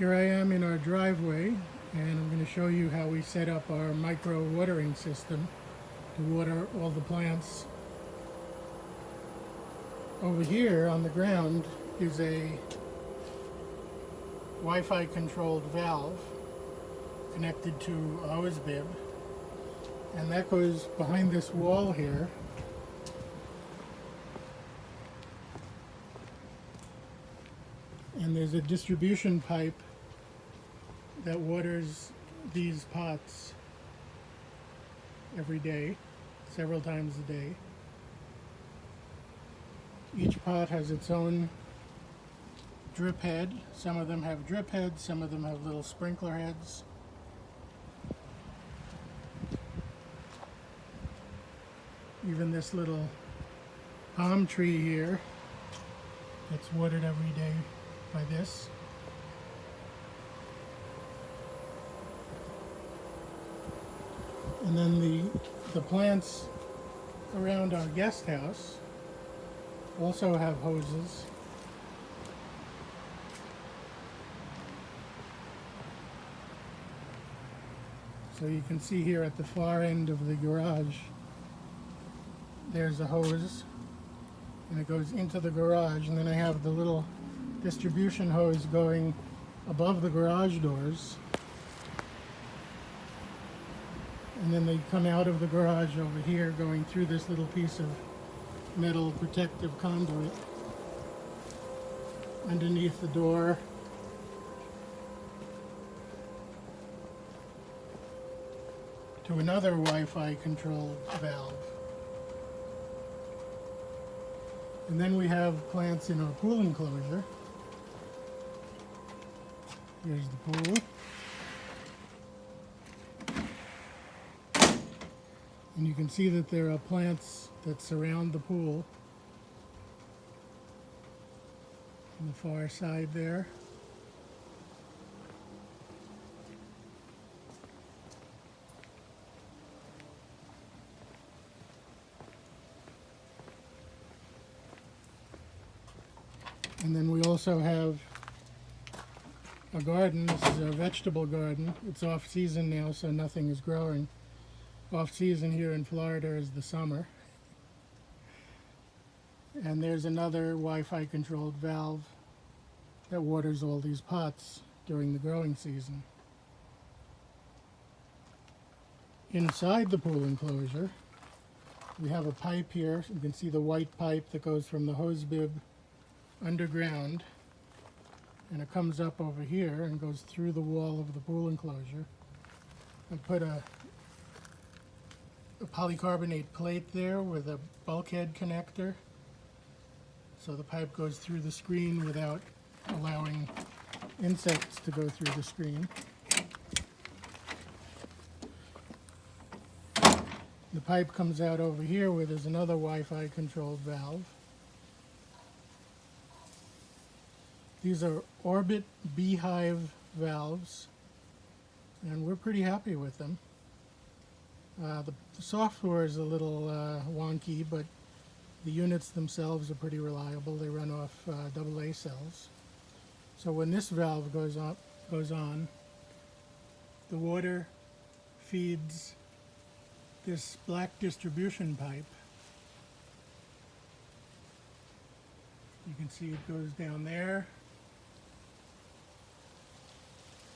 Here I am in our driveway, and I'm going to show you how we set up our micro watering system to water all the plants. Over here on the ground is a Wi-Fi controlled valve connected to a hose bib, and that goes behind this wall here. And there's a distribution pipe that waters these pots every day, several times a day. Each pot has its own drip head. Some of them have drip heads, some of them have little sprinkler heads. Even this little palm tree here gets watered every day by this. And then the plants around our guest house also have hoses. So you can see here at the far end of the garage, there's a hose, and it goes into the garage, and then I have the little distribution hose going above the garage doors, and then they come out of the garage over here going through this little piece of metal protective conduit underneath the door to another Wi-Fi controlled valve. And then we have plants in our pool enclosure. Here's the pool. And you can see that there are plants that surround the pool on the far side there. And then we also have a garden. This is a vegetable garden. It's off season now, so nothing is growing. Off season here in Florida is the summer. And there's another Wi-Fi controlled valve that waters all these pots during the growing season. Inside the pool enclosure, we have a pipe here. You can see the white pipe that goes from the hose bib underground, and it comes up over here and goes through the wall of the pool enclosure. I put a polycarbonate plate there with a bulkhead connector, so the pipe goes through the screen without allowing insects to go through the screen. The pipe comes out over here where there's another Wi-Fi controlled valve. These are Orbit b-hyve valves, and we're pretty happy with them. The software is a little wonky, but the units themselves are pretty reliable. They run off AA cells. So when this valve goes on, the water feeds this black distribution pipe. You can see it goes down there,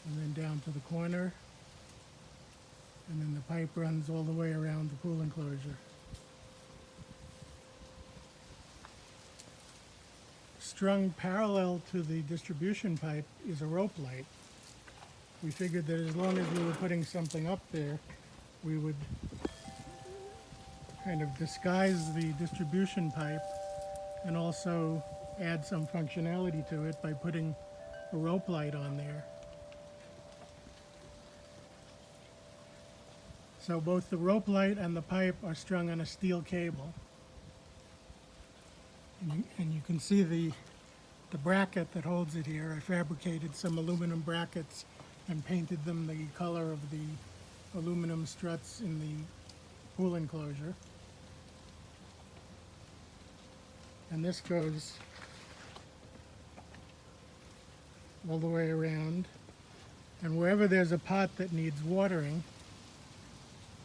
and then down to the corner, and then the pipe runs all the way around the pool enclosure. Strung parallel to the distribution pipe is a rope light. We figured that as long as we were putting something up there, we would kind of disguise the distribution pipe and also add some functionality to it by putting a rope light on there. So both the rope light and the pipe are strung on a steel cable. And you can see the bracket that holds it here. I fabricated some aluminum brackets and painted them the color of the aluminum struts in the pool enclosure. And this goes all the way around. And wherever there's a pot that needs watering,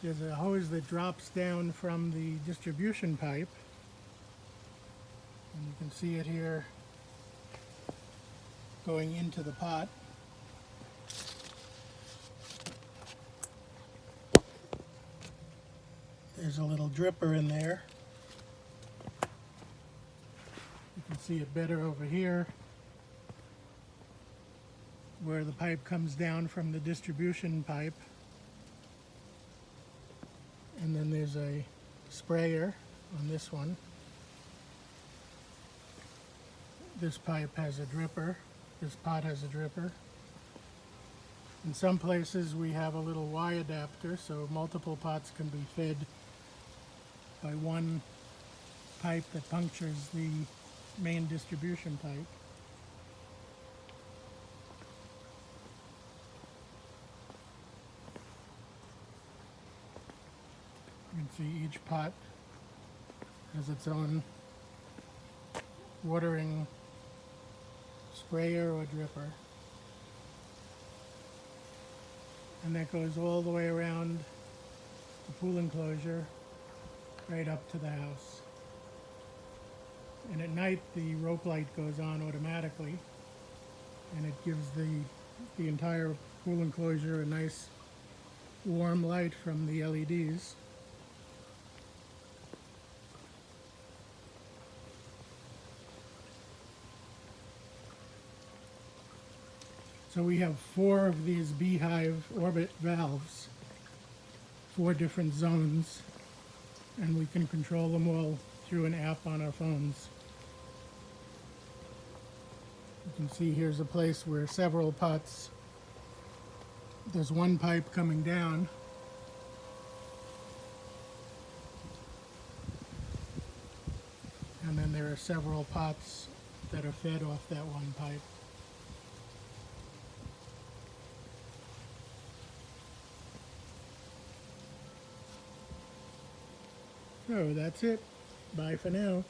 there's a hose that drops down from the distribution pipe. And you can see it here going into the pot. There's a little dripper in there. You can see it better over here, where the pipe comes down from the distribution pipe. And then there's a sprayer on this one. This pipe has a dripper. This pot has a dripper. In some places we have a little Y adapter, so multiple pots can be fed by one pipe that punctures the main distribution pipe. You can see each pot has its own watering sprayer or dripper. And that goes all the way around the pool enclosure right up to the house. And at night the rope light goes on automatically, and it gives the entire pool enclosure a nice warm light from the LEDs. So we have 4 of these b-hyve orbit valves, 4 different zones, and we can control them all through an app on our phones. You can see here's a place where several pots, there's one pipe coming down, and then there are several pots that are fed off that one pipe. So that's it. Bye for now.